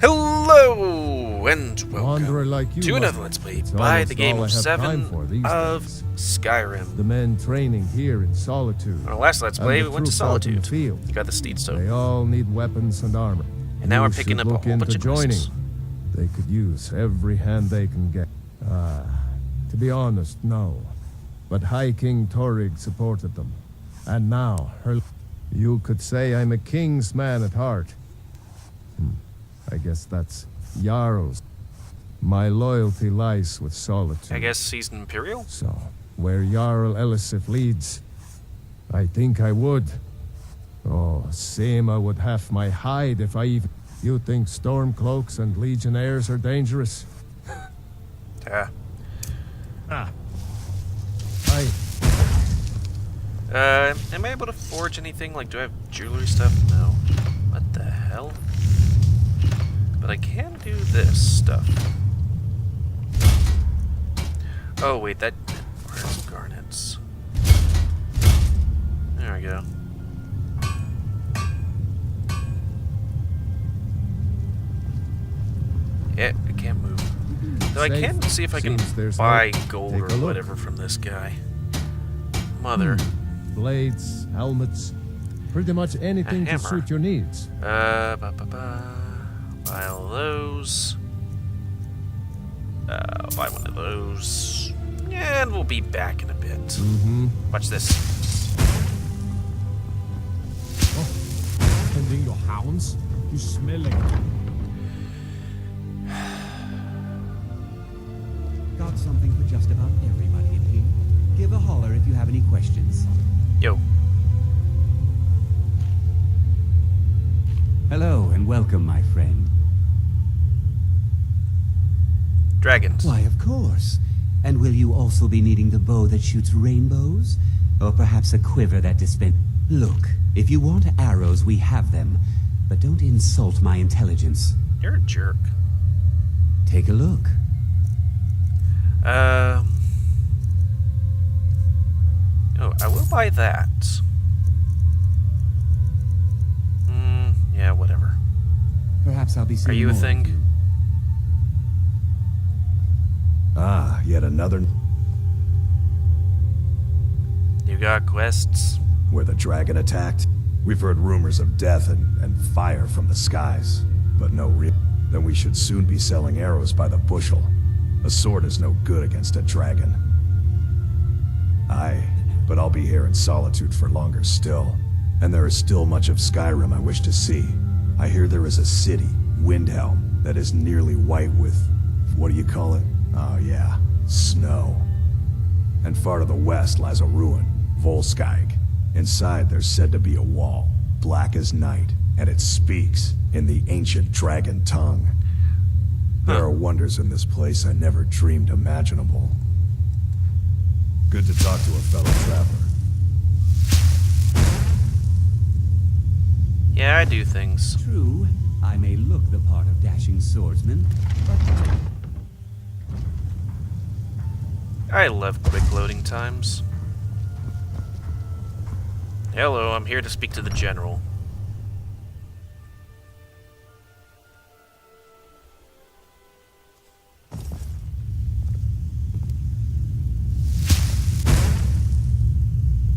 Hello and welcome like you to another Let's Play by the Game of 7 of Skyrim. The men training here in Solitude. On our last Let's Play, we went to Solitude. You got the steed stone. They all need weapons and armor. And now we're picking up a whole bunch of quests. They could use every hand they can get. To be honest, no. But High King Torrig supported them. And now, you could say I'm a king's man at heart. I guess that's Jarl's. My loyalty lies with Solitude. I guess he's an Imperial? So, where Jarl Elisif leads, I think I would. Oh, same I would have my hide if I even... You think Stormcloaks and Legionnaires are dangerous? Yeah. Am I able to forge anything? Like, do I have jewelry stuff? No. What the hell? But I can do this stuff. Oh, wait, that requires garnets. There we go. Yeah, I can't move. Though I can see if I can buy gold or whatever from this guy. Mother. Blades, helmets, pretty much anything to suit your needs. Buy all those. I'll buy one of those. And we'll be back in a bit. Watch this. Oh, tending your hounds? You smelling? Got something for just about everybody in here. Give a holler if you have any questions. Yo. Hello and welcome, my friend. Dragons. Why, of course. And will you also be needing the bow that shoots rainbows? Or perhaps a quiver that dispenses... Look, if you want arrows, we have them. But don't insult my intelligence. You're a jerk. Take a look. Oh, I will buy that. Yeah, whatever. Perhaps I'll be seeing Are you a thing? Ah, yet another... You got quests? Where the dragon attacked? We've heard rumors of death and fire from the skies, but no real... Then we should soon be selling arrows by the bushel. A sword is no good against a dragon. Aye, but I'll be here in Solitude for longer still. And there is still much of Skyrim I wish to see. I hear there is a city, Windhelm, that is nearly white with... What do you call it? Oh yeah, snow. And far to the west lies a ruin, Volskag. Inside there's said to be a wall, black as night, and it speaks in the ancient dragon tongue. There are wonders in this place I never dreamed imaginable. Good to talk to a fellow traveler. Yeah, I do things. True, I may look the part of dashing swordsman, but... I love quick loading times. Hello, I'm here to speak to the general.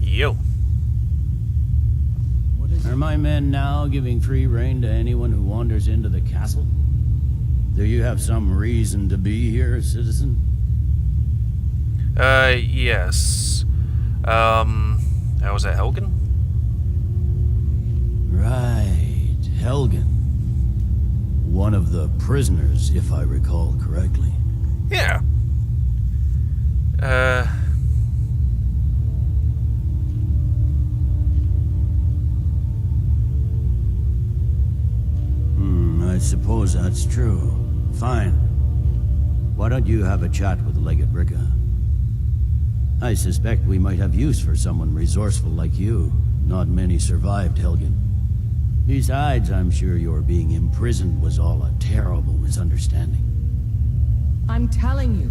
Yo. Are my men now giving free rein to anyone who wanders into the castle? Do you have some reason to be here, citizen? Yes. That was at Helgen? Right, Helgen. One of the prisoners, if I recall correctly. Yeah. I suppose that's true. Fine. Why don't you have a chat with Legate Ricka? I suspect we might have use for someone resourceful like you. Not many survived Helgen. Besides, I'm sure your being imprisoned was all a terrible misunderstanding. I'm telling you,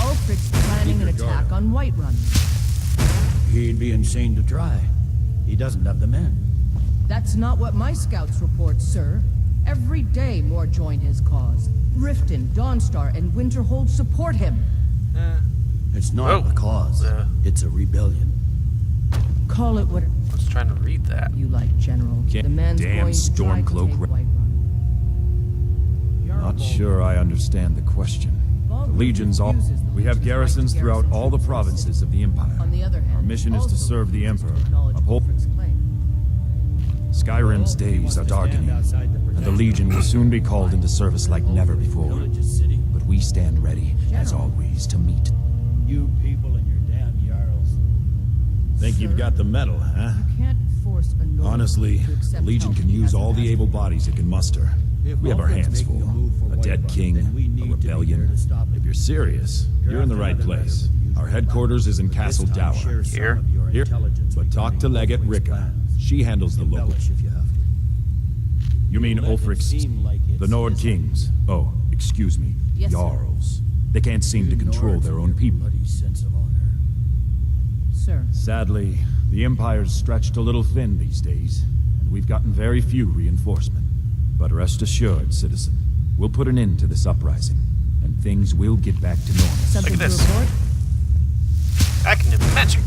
Ulfric's planning an attack on Whiterun. He'd be insane to try. He doesn't have the men. That's not what my scouts report, sir. Every day more join his cause. Riften, Dawnstar, and Winterhold support him. It's not a cause. It's a rebellion. Call it what I was trying to read that. you like, General. The man's Damn going to try to Stormcloak. take Whiterun. Not sure I understand the question. The legions all... We have garrisons throughout all the provinces of the Empire. On the other hand, Our mission is to also serve the refuses to Emperor. acknowledge Uphold... Ulfric's claim. Skyrim's days are darkening, and the Legion will soon be called into service like never before. But we stand ready, as always, to meet. You people and your damn Jarls. Think you've got the mettle, huh? You can't force a Nord Honestly, to the accept Legion help can he use hasn't all the asked able for. bodies it can muster. We have our hands full. A dead king, a rebellion. If you're serious, you're in the right place. Our headquarters is in Castle Dower. Here? Here, but talk to Legate Ricka. She handles the local. If you have to. You mean Ulfric's... the Nord Kings. Oh, excuse me. Yes, sir. Jarls. They can't seem to control their own people. Bloody sense of honor. Sir, Sadly, the Empire's stretched a little thin these days, and we've gotten very few reinforcements. But rest assured, citizen, we'll put an end to this uprising, and things will get back to normal. something Look at to this. report? I can do magic.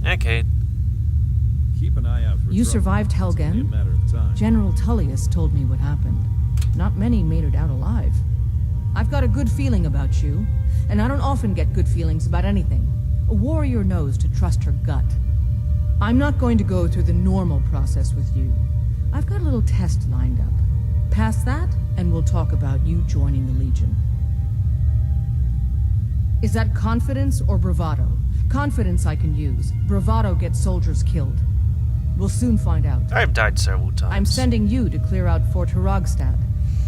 Okay. Keep an eye out for You trouble. survived It's only a Helgen. matter of time. General Tullius told me what happened. Not many made it out alive. I've got a good feeling about you, and I don't often get good feelings about anything. A warrior knows to trust her gut. I'm not going to go through the normal process with you. I've got a little test lined up. Pass that, and we'll talk about you joining the Legion. Is that confidence or bravado? Confidence I can use. Bravado gets soldiers killed. We'll soon find out. I've died several times. I'm sending you to clear out Fort Haragstad.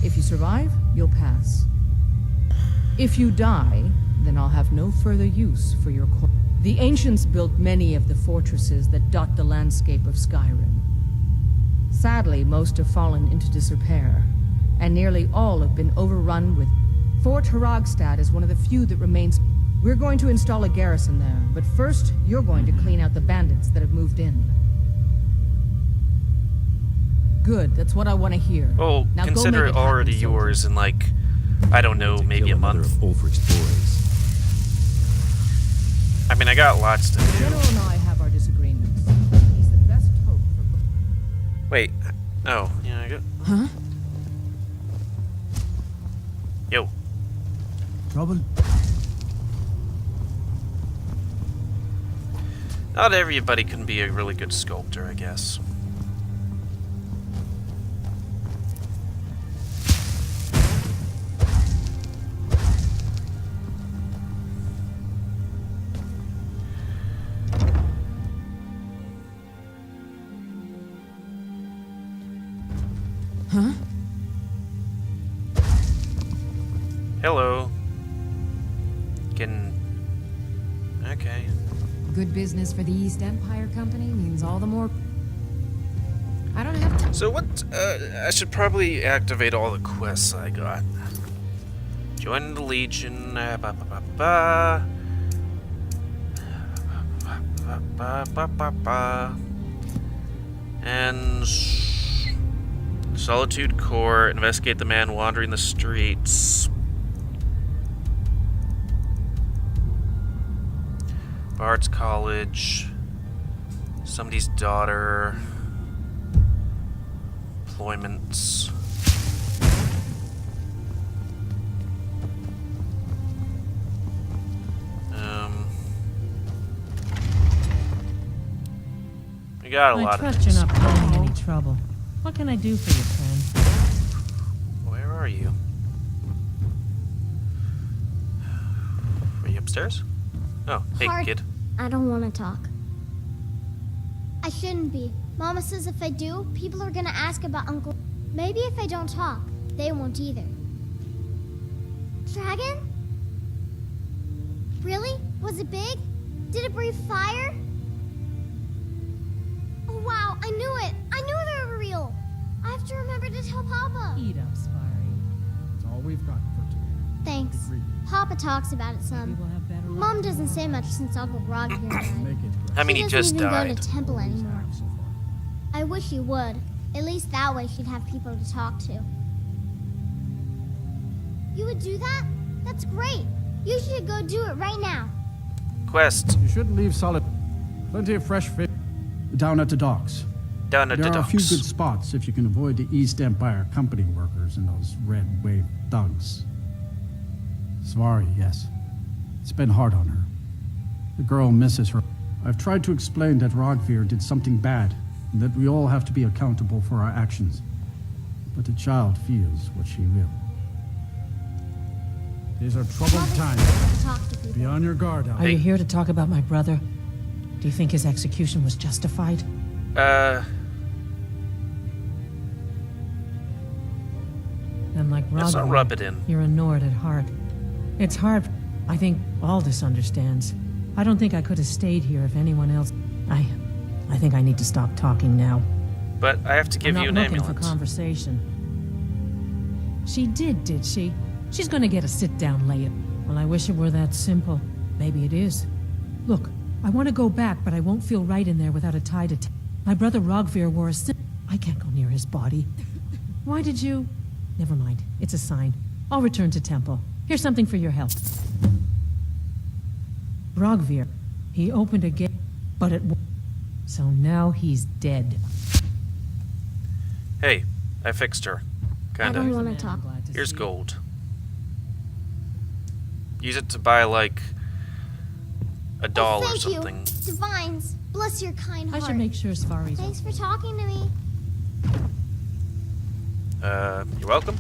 If you survive, you'll pass. If you die, then I'll have no further use for your corpse. The ancients built many of the fortresses that dot the landscape of Skyrim. Sadly, most have fallen into disrepair, and nearly all have been overrun with... Fort Haragstad is one of the few that remains. We're going to install a garrison there, but first, you're going to clean out the bandits that have moved in. Good, that's what I want to hear. Well, Now go consider make it it happen, already soldier. yours in like, I don't know, maybe a Kill another month. of Ulfric's boys. I mean, I got lots to The do. General and I have our disagreements. He's the best hope for... Wait. Oh, yeah, I got... Huh? Yo. Trouble? Not everybody can be a really good sculptor, I guess. Huh? Hello. Okay. Good business for the East Empire Company means all the more... I don't have time. So what, I should probably activate all the quests I got. Join the Legion, ba ba ba ba. Ba ba ba ba ba. And... Solitude Court, investigate the man wandering the streets. Bard's College. Somebody's daughter. Employments. We got a lot I of trust things. you're not causing any trouble. What can I do for you, friend? Where are you? Are you upstairs? Oh, hey, Hard. kid. I don't want to talk. I shouldn't be. Mama says if I do, people are gonna ask about Uncle. Maybe if I don't talk, they won't either. Dragon? Really? Was it big? Did it breathe fire? Oh wow, I knew it! I knew they were real! I have to remember to tell Papa. Eat up, Sparry. That's all we've got for today. Thanks. Papa talks about it Maybe some. we'll have better luck Mom doesn't tomorrow. say much since Uncle Rod here died. Make it I mean, She he doesn't just even died. go to temple anymore. so far. I wish he would. At least that way she'd have people to talk to. You would do that? That's great. You should go do it right now. Quest. You shouldn't leave Solitude. Plenty of fresh fish down at the docks. Down at the There are a docks. few good spots if you can avoid the East Empire company workers and those red wave thugs. Svari, yes. It's been hard on her. The girl misses her. I've tried to explain that Rogvir did something bad, and that we all have to be accountable for our actions. But the child feels what she will. These are troubled times. Talk to people. Be on your guard, Al. Are you here to talk about my brother? Do you think his execution was justified? And like Let's not Rogvir, rub it in. you're a Nord at heart. It's hard. I think Aldous understands. I don't think I could have stayed here if anyone else... I think I need to stop talking now. But I have to give I'm you not an looking for ambulance. conversation. She did she? She's gonna get a sit-down later. Well, I wish it were that simple. Maybe it is. Look, I want to go back, but I won't feel right in there without a tie to... My brother Rogvir wore a I can't go near his body. Why did you... Never mind. It's a sign. I'll return to Temple. Here's something for your help. Rogvir. He opened a gate, but it... So now he's dead. Hey, I fixed her. I don't Kinda. want to talk. Here's gold. Use it to buy, like, a doll or Thank something. you. Divines, bless your kind I heart. should make sure Svari's... Thanks for talking to me. You're welcome.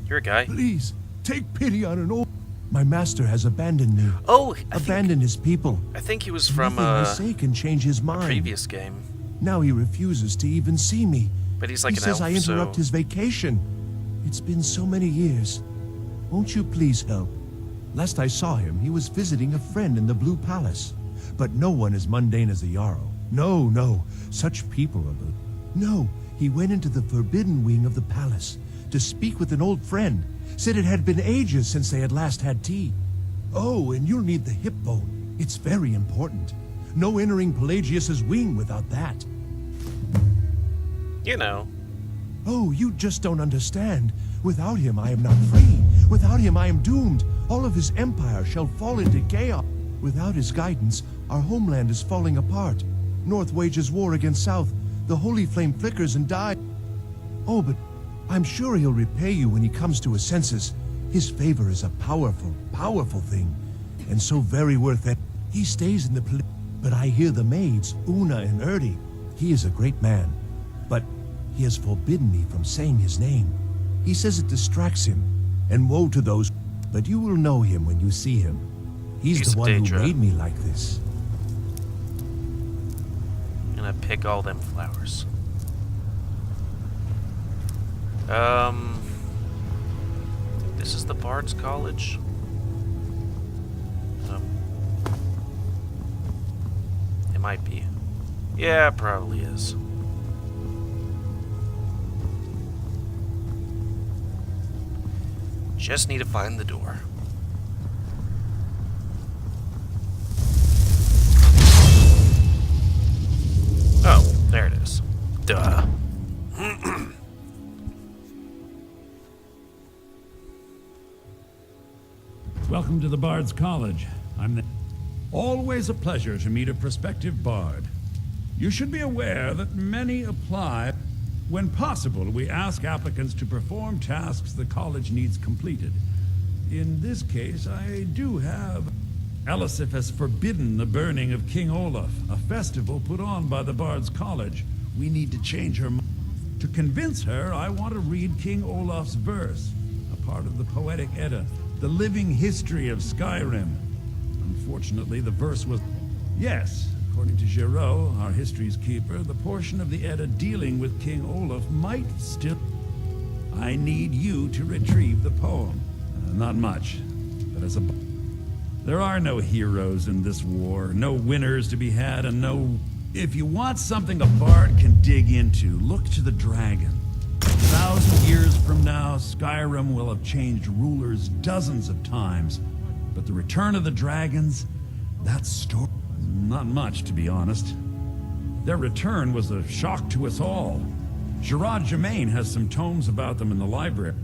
You're a guy. Please, take pity on an old... My master has abandoned me. Oh, Abandoned his people. I think he was from Nothing I a say can change his mind. previous game. Now he refuses to even see me. But he's like he an says elf, I interrupt so... his vacation. It's been so many years. Won't you please help? Last I saw him, he was visiting a friend in the Blue Palace. But no one as mundane as a Jarl. No, no. Such people are... No, he went into the forbidden wing of the palace to speak with an old friend. Said it had been ages since they had last had tea. Oh, and you'll need the hip bone. It's very important. No entering Pelagius's wing without that. You know. Oh, you just don't understand. Without him, I am not free. Without him, I am doomed. All of his empire shall fall into chaos. Without his guidance, our homeland is falling apart. North wages war against South. The holy flame flickers and dies. Oh, but I'm sure he'll repay you when he comes to his senses. His favor is a powerful, powerful thing. And so very worth it. He stays in the but I hear the maids, Una and Erdi. He is a great man. But he has forbidden me from saying his name. He says it distracts him. And woe to those... But you will know him when you see him. He's the one who made me like this. And I pick all them flowers. This is the Bard's College. It might be. Yeah, it probably is. Just need to find the door. Oh, there it is. Duh. Welcome to the Bard's College. Always a pleasure to meet a prospective bard. You should be aware that many apply. When possible, we ask applicants to perform tasks the college needs completed. In this case, I do have... Elisif has forbidden the burning of King Olaf, a festival put on by the Bard's College. We need to change her mind. To convince her, I want to read King Olaf's verse, a part of the Poetic Edda, the living history of Skyrim. Unfortunately, the verse was... Yes, according to Giraud, our history's keeper, the portion of the Edda dealing with King Olaf might still... I need you to retrieve the poem. Not much, but as a... There are no heroes in this war, no winners to be had, and no... If you want something a bard can dig into, look to the dragon. 1,000 years from now, Skyrim will have changed rulers dozens of times. But the return of the dragons, that story... Not much, to be honest. Their return was a shock to us all. Gerard Germain has some tomes about them in the library.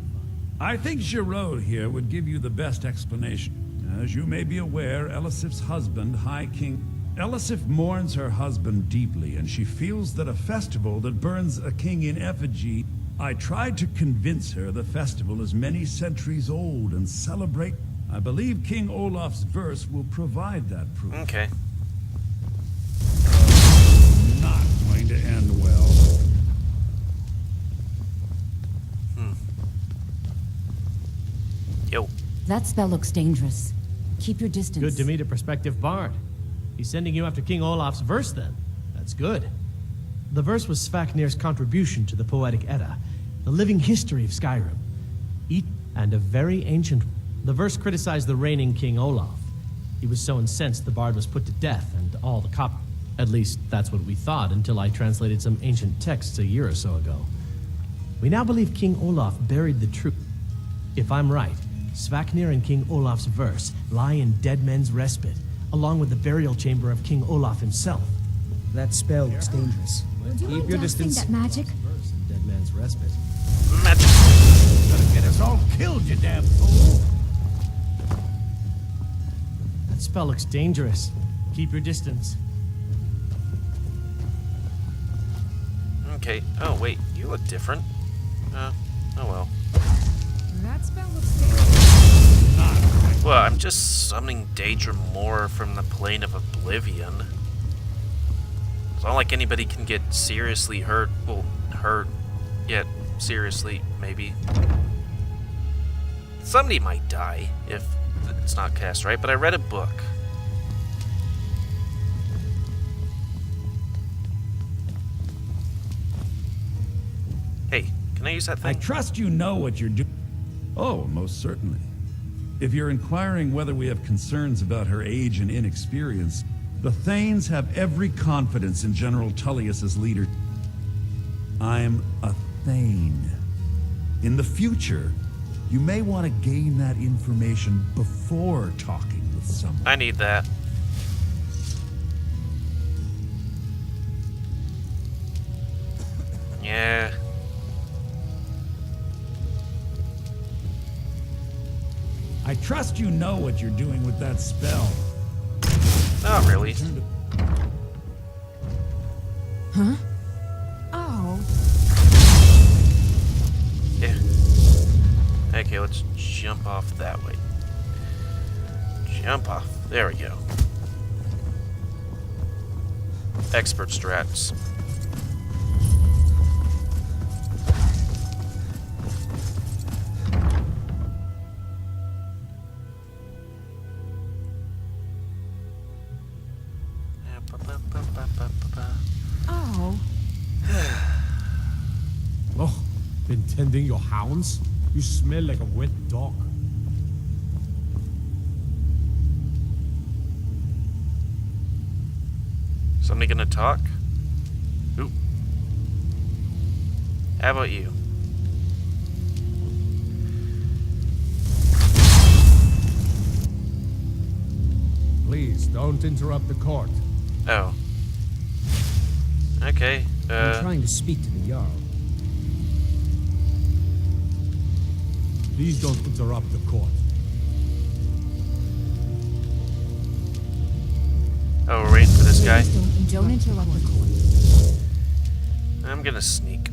I think Giraud here would give you the best explanation. As you may be aware, Elisif's husband, High King... Elisif mourns her husband deeply, and she feels that a festival that burns a king in effigy... I tried to convince her the festival is many centuries old and celebrate... I believe King Olaf's verse will provide that proof. Okay. Not going to end well. Yo. That spell looks dangerous. Keep your distance. Good to meet a prospective bard. He's sending you after King Olaf's verse, then. That's good. The verse was Svafnir's contribution to the Poetic Edda, the living history of Skyrim. And a very ancient... The verse criticized the reigning King Olaf. He was so incensed the bard was put to death, and all the At least, that's what we thought until I translated some ancient texts a year or so ago. We now believe King Olaf buried the truth. If I'm right, Svafnir and King Olaf's verse lie in Dead Men's Respite, along with the burial chamber of King Olaf himself. That spell looks dangerous. Keep your distance. That magic? Verse in Dead Man's Respite. Magic. Gonna get us all killed, you damn fool! That spell looks dangerous. Keep your distance. Okay. Oh, wait. You look different. Oh well. That spell looks dangerous. Well, I'm just summoning Daedra Moore from the plane of oblivion. It's not like anybody can get seriously hurt. Well, hurt. Yet, seriously, maybe. Somebody might die if it's not cast right, but I read a book. Hey, can I use that I thing? trust you know what you're doing. Oh, most certainly. If you're inquiring whether we have concerns about her age and inexperience, the Thanes have every confidence in General Tullius's leader. I'm a Thane. In the future, you may want to gain that information before talking with someone. I need that. Yeah. I trust you know what you're doing with that spell. Not really. Huh? Oh. Yeah. Okay, let's jump off that way. Jump off. There we go. Expert strats. Oh. Oh, been tending your hounds? You smell like a wet dog. Somebody gonna talk? Ooh. How about you? Please, don't interrupt the court. Oh. Okay, I'm trying to speak to the Jarl. Please don't interrupt the court. Oh, we're waiting for this guy. Don't interrupt the court. I'm gonna sneak.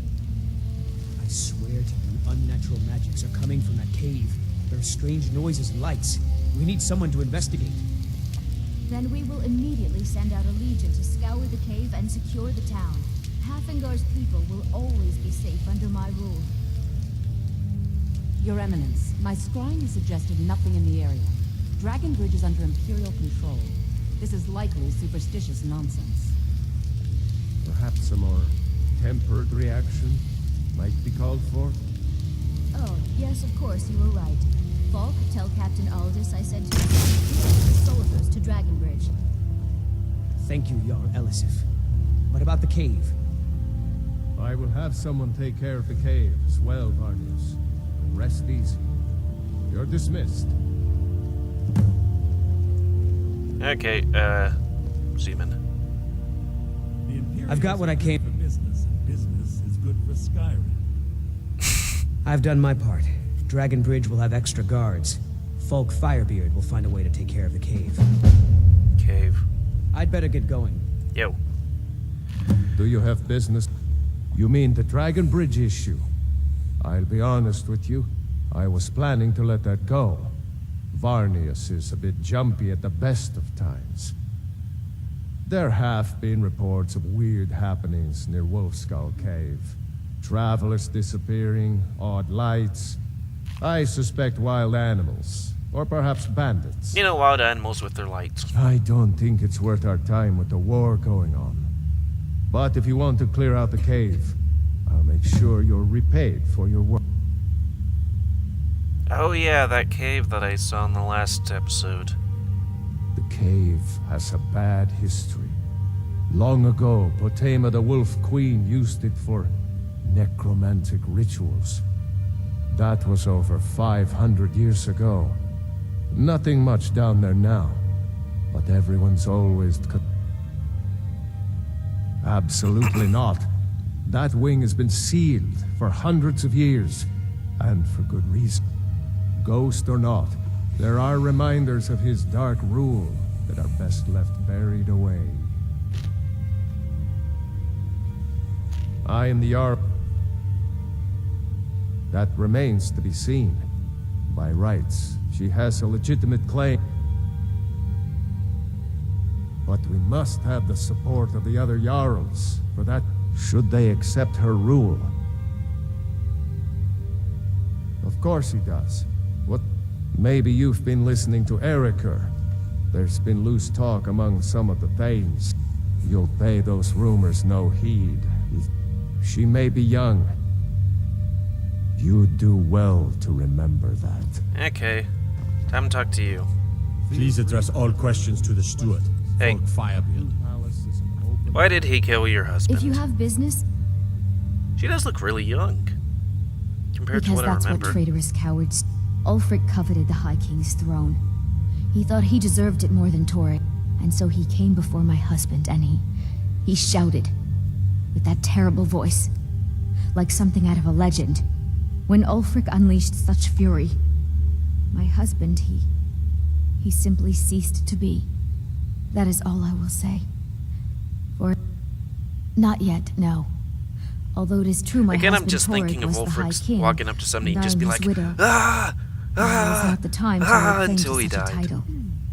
I swear to you, unnatural magics are coming from that cave. There are strange noises and lights. We need someone to investigate. Then we will immediately send out a legion to scour the cave and secure the town. Halfingar's people will always be safe under my rule. Your Eminence, my scrying has suggested nothing in the area. Dragonbridge is under Imperial control. This is likely superstitious nonsense. Perhaps a more tempered reaction might be called for. Oh, yes, of course, you were right. Falk, tell Captain Aldous I sent him the soldiers to Dragonbridge. Thank you, Jarl Elisif. What about the cave? I will have someone take care of the cave as well, Vardius. And rest easy. You're dismissed. Okay, Seaman. The Imperials I've got what I came- for business, and business is good for Skyrim. I've done my part. Dragon Bridge will have extra guards. Folk Firebeard will find a way to take care of the cave. Cave. I'd better get going. Yo. Do you have business? You mean the Dragon Bridge issue? I'll be honest with you. I was planning to let that go. Varnius is a bit jumpy at the best of times. There have been reports of weird happenings near Wolfskull Cave. Travelers disappearing, odd lights. I suspect wild animals, or perhaps bandits. You know, wild animals with their lights. I don't think it's worth our time with the war going on. But if you want to clear out the cave, I'll make sure you're repaid for your work. Oh yeah, that cave that I saw in the last episode. The cave has a bad history. Long ago, Potema the Wolf Queen used it for necromantic rituals. That was over 500 years ago. Nothing much down there now, but everyone's always... Absolutely not. That wing has been sealed for hundreds of years, and for good reason. Ghost or not, there are reminders of his dark rule that are best left buried away. I am the Jarl. That remains to be seen. By rights, she has a legitimate claim. But we must have the support of the other Jarls for that, should they accept her rule. Of course he does. What? Maybe you've been listening to Eriker. There's been loose talk among some of the Thanes. You'll pay those rumors no heed. She may be young. You'd do well to remember that. Okay. Time to talk to you. Please address all questions to the steward. Hey. Folk Firebeard. Why did he kill your husband? If you have business... She does look really young. Compared to Because what I that's remember. what traitorous cowards... Ulfric coveted the High King's throne. He thought he deserved it more than Torek. And so he came before my husband and he shouted. With that terrible voice. Like something out of a legend. When Ulfric unleashed such fury, my husband, he simply ceased to be. That is all I will say. For not yet, no. Although it is true my Again, husband I'm just Torek thinking of was the High Ulfric King, walking up to somebody and just I be am like, his widow. ah, Now is not the time to lay claim until to he such a died. title.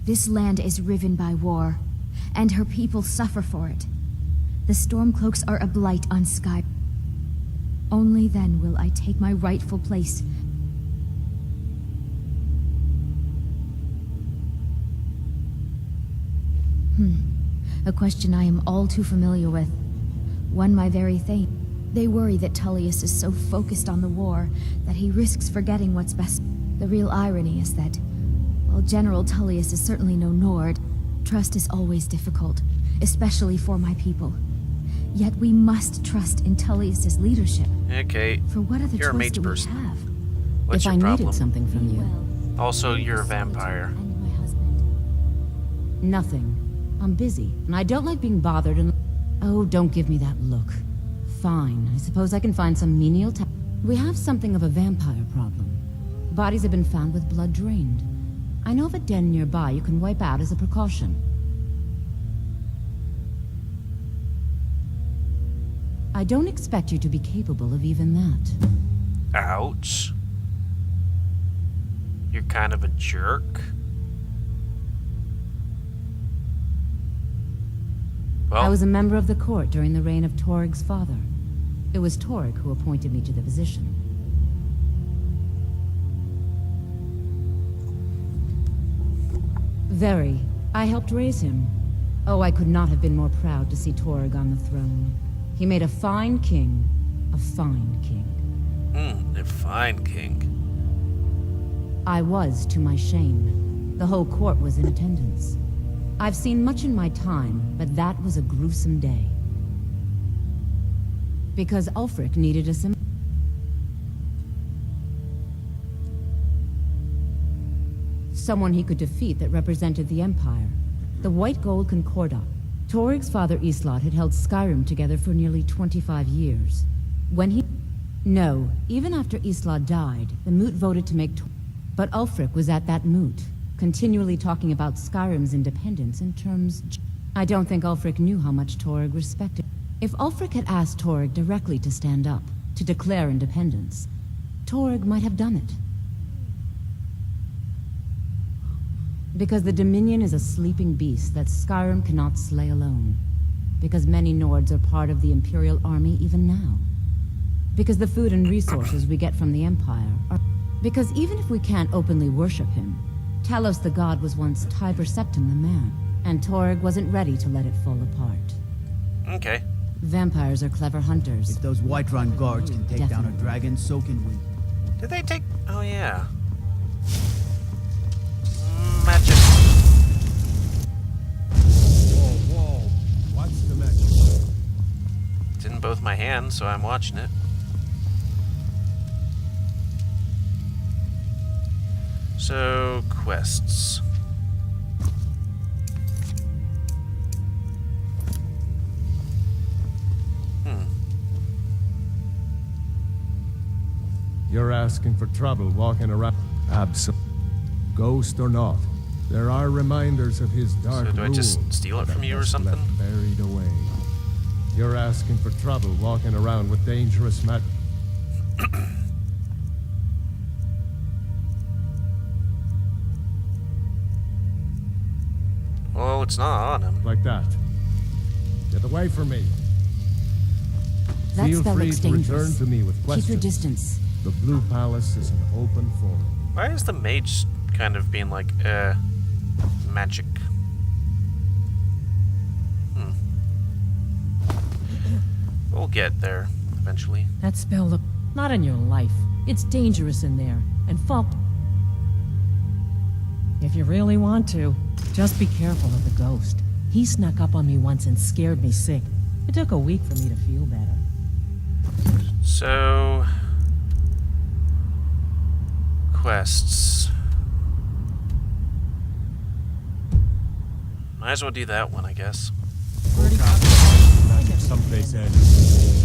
This land is riven by war, and her people suffer for it. The Stormcloaks are a blight on Sky. Only then will I take my rightful place. A question I am all too familiar with. One my very Thane. They worry that Tullius is so focused on the war that he risks forgetting what's best. The real irony is that, while General Tullius is certainly no Nord, trust is always difficult, especially for my people. Yet we must trust in Tullius's leadership. Okay. For what other You're a choice mage do we person. have? What's If your I problem? needed something from you. Also, you're a vampire. Nothing. I'm busy, and I don't like being bothered and... Oh, don't give me that look. Fine, I suppose I can find some menial task. We have something of a vampire problem. Bodies have been found with blood drained. I know of a den nearby you can wipe out as a precaution. I don't expect you to be capable of even that. Ouch. You're kind of a jerk. Well, I was a member of the court during the reign of Torig's father. It was Torig who appointed me to the position. Very. I helped raise him. Oh, I could not have been more proud to see Torig on the throne. He made a fine king. A fine king. a fine king. I was, to my shame. The whole court was in attendance. I've seen much in my time, but that was a gruesome day. Because Ulfric needed a someone he could defeat that represented the Empire. The White Gold Concordat. Torig's father Islot had held Skyrim together for nearly 25 years. When he... No, even after Isla died, the Moot voted to make... But Ulfric was at that Moot, continually talking about Skyrim's independence in terms... I don't think Ulfric knew how much Torygg respected. If Ulfric had asked Torygg directly to stand up, to declare independence, Torygg might have done it. Because the Dominion is a sleeping beast that Skyrim cannot slay alone. Because many Nords are part of the Imperial Army even now. Because the food and resources we get from the Empire are... Because even if we can't openly worship him, Talos the God was once Tiber Septim the man, and Torygg wasn't ready to let it fall apart. Okay. Vampires are clever hunters. If those Whiterun guards can take down a dragon, so can we. Did they take... Oh, yeah. Magic. Whoa. What's the magic? It's in both my hands, so I'm watching it. So, quests. You're asking for trouble walking around. Absolutely. Ghost or not, there are reminders of his dark So do I just rule steal it from that you or was something? left buried away. You're asking for trouble walking around with dangerous magic. Well, it's not on him. Like that. Get away from me. That Feel spell free looks to return dangerous. to me with questions. Keep your distance. The Blue Palace is an open forum. Why is the mage kind of being like, magic? We'll get there, eventually. That spell look... Not in your life. It's dangerous in there. And Falk... If you really want to, just be careful of the ghost. He snuck up on me once and scared me sick. It took a week for me to feel better. So... quests. Might as well do that one, I guess. Magic someplace else.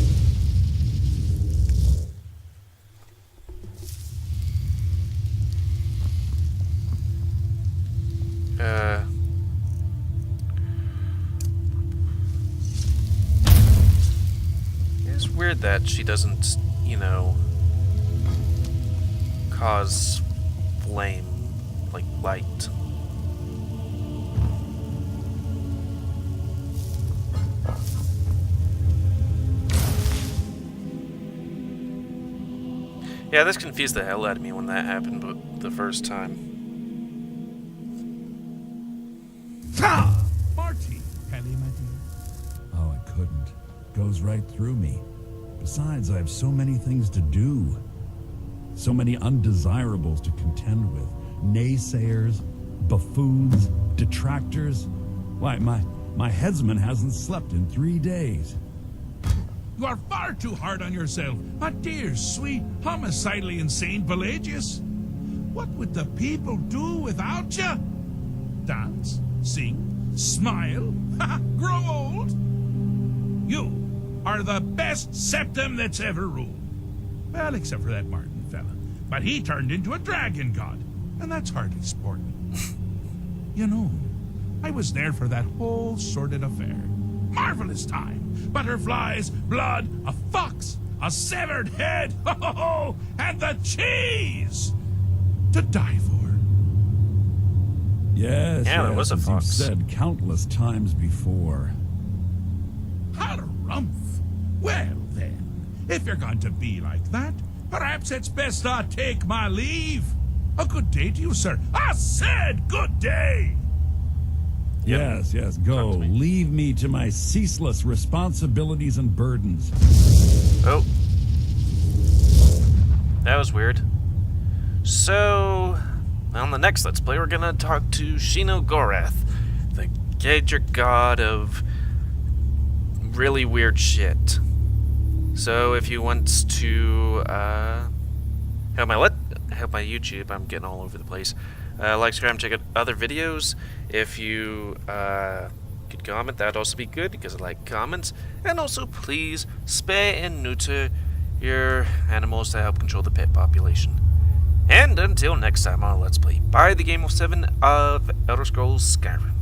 It's weird that she doesn't, you know, cause flame, like light. Yeah, this confused the hell out of me when that happened but the first time. Marty! Kelly, my dear? Oh, I couldn't. Goes right through me. Besides, I have so many things to do. So many undesirables to contend with. Naysayers, buffoons, detractors. Why, my headsman hasn't slept in 3 days. You are far too hard on yourself, my dear, sweet, homicidally insane Pelagius. What would the people do without you? Dance, sing, smile, grow old? You are the best septum that's ever ruled. Well, except for that Martin fella. But he turned into a dragon god, and that's hardly sporting. You know, I was there for that whole sordid affair. Marvelous time. Butterflies, blood, a fox, a severed head, and the cheese to die for. Yes, Yeah, there was a as fox. you've said countless times before. Harumph. Well then, if you're going to be like that, perhaps it's best I take my leave. A good day to you, sir. I said good day. Yes, go. Leave me to my ceaseless responsibilities and burdens. Oh. That was weird. So, on the next Let's Play, we're gonna talk to Shino Gorath, the Gaedric god of really weird shit. So, if you want to, help my YouTube, I'm getting all over the place. Like, subscribe, check out other videos. If you could comment, that'd also be good because I like comments. And also, please spay and neuter your animals to help control the pet population. And until next time on Let's Play by the Game of 7 of Elder Scrolls Skyrim.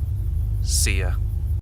See ya.